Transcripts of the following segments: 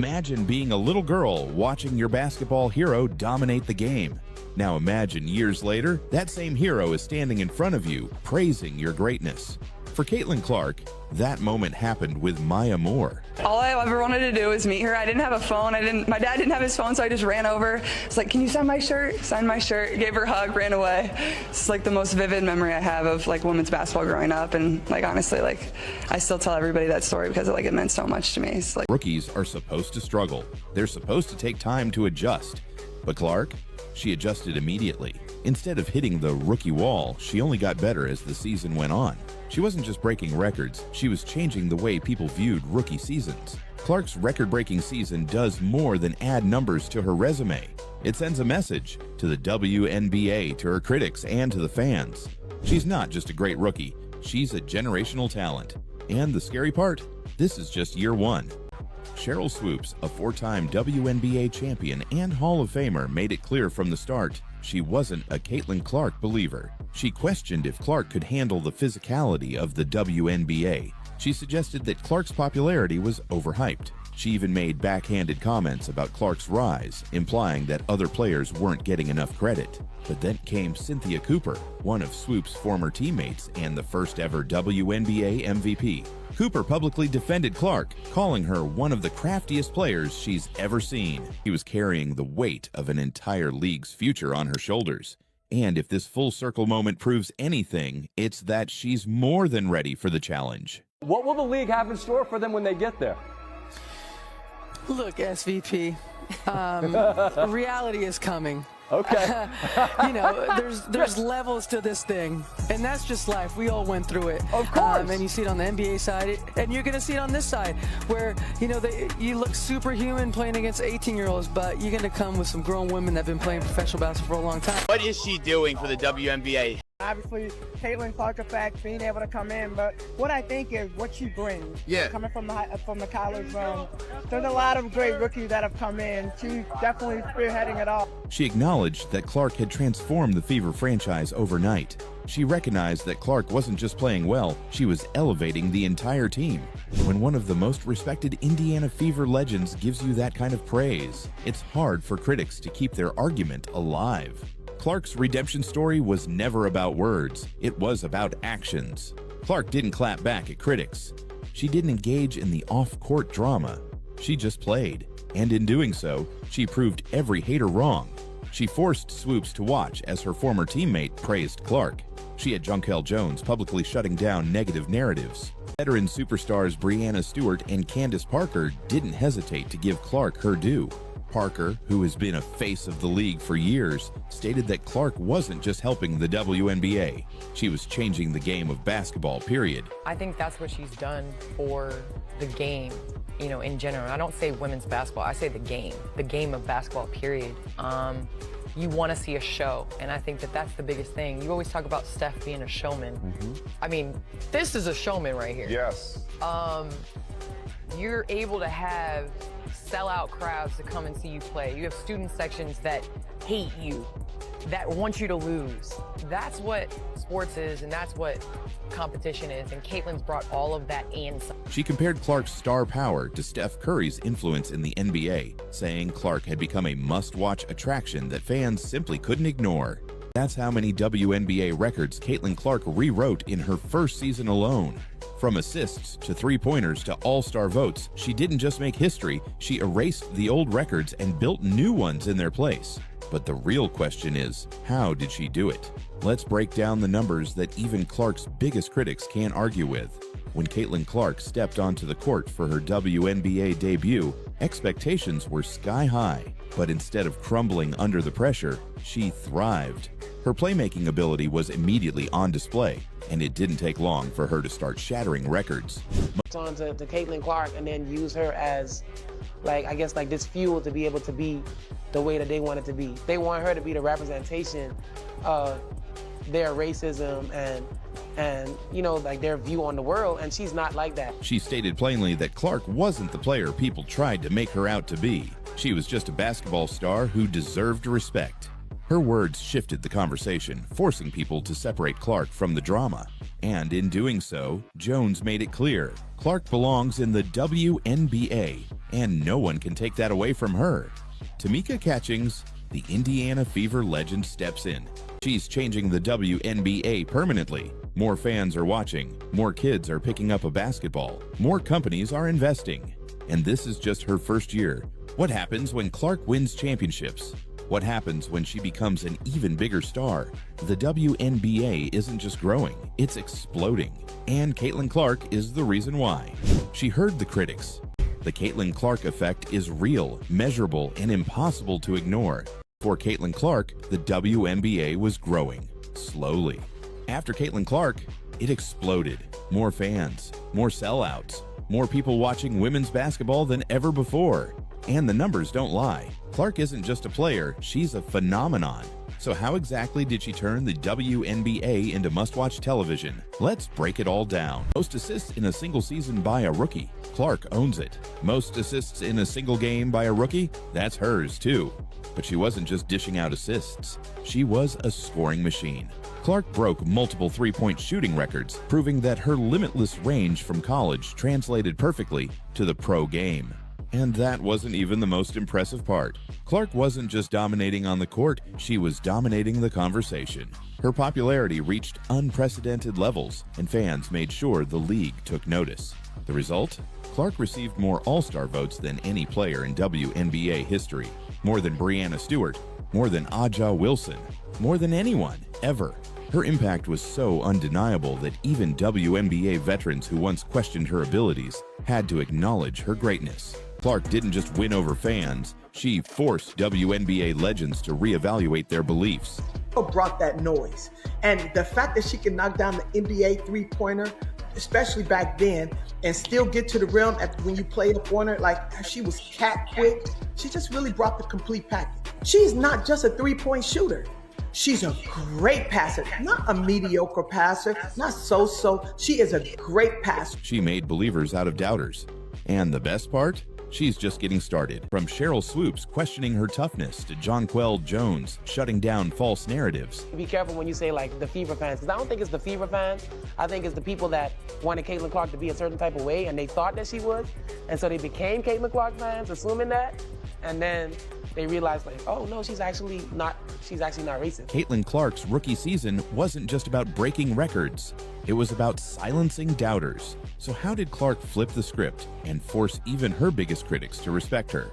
Imagine being a little girl watching your basketball hero dominate the game. Now imagine years later, that same hero is standing in front of you, praising your greatness. For Caitlin Clark, that moment happened with Maya Moore. All I ever wanted to do was meet her. I didn't have a phone. My dad didn't have his phone, so I just ran over. It's like, can you sign my shirt? Signed my shirt, gave her a hug, ran away. It's like the most vivid memory I have of like women's basketball growing up, and like honestly, like I still tell everybody that story because it meant so much to me. It's like Rookies are supposed to struggle. They're supposed to take time to adjust. But Clark, she adjusted immediately. Instead of hitting the rookie wall, she only got better as the season went on. She wasn't just breaking records, she was changing the way people viewed rookie seasons. Clark's record-breaking season does more than add numbers to her resume. It sends a message to the WNBA, to her critics, and to the fans. She's not just a great rookie, she's a generational talent. And the scary part? This is just year one. Sheryl Swoopes, a four-time WNBA champion and Hall of Famer, made it clear from the start she wasn't a Caitlin Clark believer. She questioned if Clark could handle the physicality of the WNBA. She suggested that Clark's popularity was overhyped. She even made backhanded comments about Clark's rise, implying that other players weren't getting enough credit. But then came Cynthia Cooper, one of Swoopes' former teammates and the first ever WNBA MVP. Cooper publicly defended Clark, calling her one of the craftiest players she's ever seen. She was carrying the weight of an entire league's future on her shoulders. And if this full circle moment proves anything, it's that she's more than ready for the challenge. What will the league have in store for them when they get there? Look, SVP, reality is coming. Okay. You know, there's levels to this thing, and that's just life. We all went through it. Of course. And you see it on the NBA side, and you're going to see it on this side, where, you know, you look superhuman playing against 18-year-olds, but you're going to come with some grown women that have been playing professional basketball for a long time. What is she doing for the WNBA? Obviously, Caitlin Clark effect, being able to come in, but what I think is what she brings. Yeah. Coming from the college zone, there's a lot of great rookies that have come in. She's definitely spearheading it all. She acknowledged that Clark had transformed the Fever franchise overnight. She recognized that Clark wasn't just playing well, she was elevating the entire team. When one of the most respected Indiana Fever legends gives you that kind of praise, it's hard for critics to keep their argument alive. Clark's redemption story was never about words, it was about actions. Clark didn't clap back at critics. She didn't engage in the off-court drama. She just played, and in doing so, she proved every hater wrong. She forced Swoopes to watch as her former teammate praised Clark. She had Jonquel Jones publicly shutting down negative narratives. Veteran superstars Breanna Stewart and Candace Parker didn't hesitate to give Clark her due. Parker, who has been a face of the league for years, stated that Clark wasn't just helping the WNBA. She was changing the game of basketball, period. I think that's what she's done for the game, you know, in general. I don't say women's basketball, I say the game of basketball, period. You want to see a show, and I think that that's the biggest thing. You always talk about Steph being a showman. I mean, this is a showman right here. Yes. You're able to have sellout crowds to come and see you play. You have student sections that hate you, that want you to lose. That's what sports is, and that's what competition is, and Caitlin's brought all of that and some. She compared Clark's star power to Steph Curry's influence in the NBA, saying Clark had become a must-watch attraction that fans simply couldn't ignore. That's how many WNBA records Caitlin Clark rewrote in her first season alone. From assists to three-pointers to all-star votes, she didn't just make history, she erased the old records and built new ones in their place. But the real question is, how did she do it? Let's break down the numbers that even Clark's biggest critics can't argue with. When Caitlin Clark stepped onto the court for her WNBA debut, expectations were sky high. But instead of crumbling under the pressure, she thrived. Her playmaking ability was immediately on display, and it didn't take long for her to start shattering records. On to Caitlin Clark and then use her as, like, I guess, like this fuel to be able to be the way that they want it to be. They want her to be the representation of their racism and you know, like their view on the world, and she's not like that. She stated plainly that Clark wasn't the player people tried to make her out to be. She was just a basketball star who deserved respect. Her words shifted the conversation, forcing people to separate Clark from the drama. And in doing so, Jones made it clear Clark belongs in the WNBA, and no one can take that away from her. Tamika Catchings, the Indiana Fever legend, steps in. She's changing the WNBA permanently. More fans are watching, more kids are picking up a basketball, more companies are investing. And this is just her first year. What happens when Clark wins championships? What happens when she becomes an even bigger star? The WNBA isn't just growing, it's exploding. And Caitlin Clark is the reason why. She heard the critics. The Caitlin Clark effect is real, measurable, and impossible to ignore. For Caitlin Clark, the WNBA was growing, slowly. After Caitlin Clark, it exploded. More fans, more sellouts, more people watching women's basketball than ever before. And the numbers don't lie. Clark isn't just a player, she's a phenomenon. So how exactly did she turn the WNBA into must-watch television? Let's break it all down. Most assists in a single season by a rookie. Clark owns it. Most assists in a single game by a rookie? That's hers too. But she wasn't just dishing out assists. She was a scoring machine. Clark broke multiple three-point shooting records, proving that her limitless range from college translated perfectly to the pro game. And that wasn't even the most impressive part. Clark wasn't just dominating on the court, she was dominating the conversation. Her popularity reached unprecedented levels, and fans made sure the league took notice. The result? Clark received more All-Star votes than any player in WNBA history. More than Breanna Stewart, more than Aja Wilson, more than anyone, ever. Her impact was so undeniable that even WNBA veterans who once questioned her abilities had to acknowledge her greatness. Clark didn't just win over fans, she forced WNBA legends to reevaluate their beliefs. Brought that noise. And the fact that she can knock down the NBA three-pointer, especially back then, and still get to the rim when you play up on her, like she was cat quick, she just really brought the complete package. She's not just a three-point shooter. She's a great passer, not a mediocre passer, not so-so. She is a great passer. She made believers out of doubters. And the best part? She's just getting started. From Cheryl Swoops questioning her toughness to Jonquel Jones shutting down false narratives. Be careful when you say like the Fever fans, because I don't think it's the Fever fans. I think it's the people that wanted Caitlin Clark to be a certain type of way and they thought that she was. And so they became Caitlin Clark fans, assuming that. And then they realized like, oh no, she's actually not racist. Caitlin Clark's rookie season wasn't just about breaking records. It was about silencing doubters. So how did Clark flip the script and force even her biggest critics to respect her?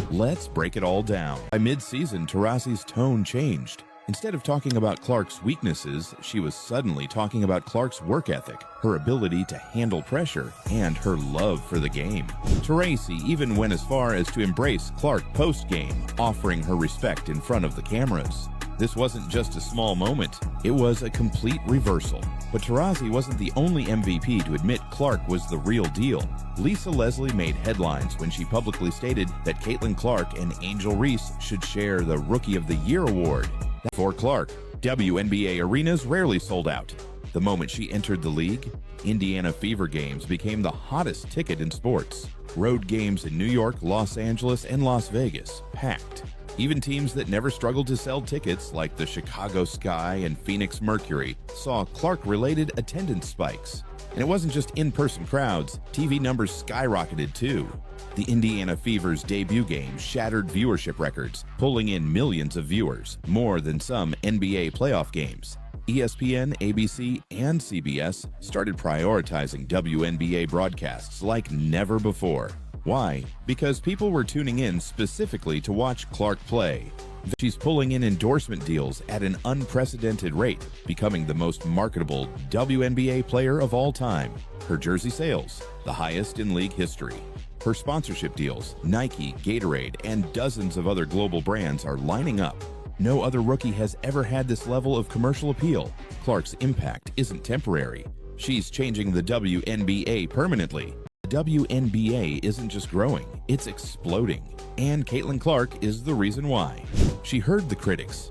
Let's break it all down. By mid-season, Taurasi's tone changed. Instead of talking about Clark's weaknesses, she was suddenly talking about Clark's work ethic, her ability to handle pressure, and her love for the game. Taurasi even went as far as to embrace Clark post-game, offering her respect in front of the cameras. This wasn't just a small moment, it was a complete reversal. But Taurasi wasn't the only MVP to admit Clark was the real deal. Lisa Leslie made headlines when she publicly stated that Caitlin Clark and Angel Reese should share the Rookie of the Year award. For Clark, WNBA arenas rarely sold out. The moment she entered the league, Indiana Fever games became the hottest ticket in sports. Road games in New York, Los Angeles, and Las Vegas packed. Even teams that never struggled to sell tickets, like the Chicago Sky and Phoenix Mercury, saw Clark-related attendance spikes. And it wasn't just in-person crowds, TV numbers skyrocketed too. The Indiana Fever's debut game shattered viewership records, pulling in millions of viewers, more than some NBA playoff games. ESPN, ABC, and CBS started prioritizing WNBA broadcasts like never before. Why? Because people were tuning in specifically to watch Clark play. She's pulling in endorsement deals at an unprecedented rate, becoming the most marketable WNBA player of all time. Her jersey sales, the highest in league history. Her sponsorship deals, Nike, Gatorade, and dozens of other global brands are lining up. No other rookie has ever had this level of commercial appeal. Clark's impact isn't temporary. She's changing the WNBA permanently. The WNBA isn't just growing, it's exploding. And Caitlin Clark is the reason why. She heard the critics.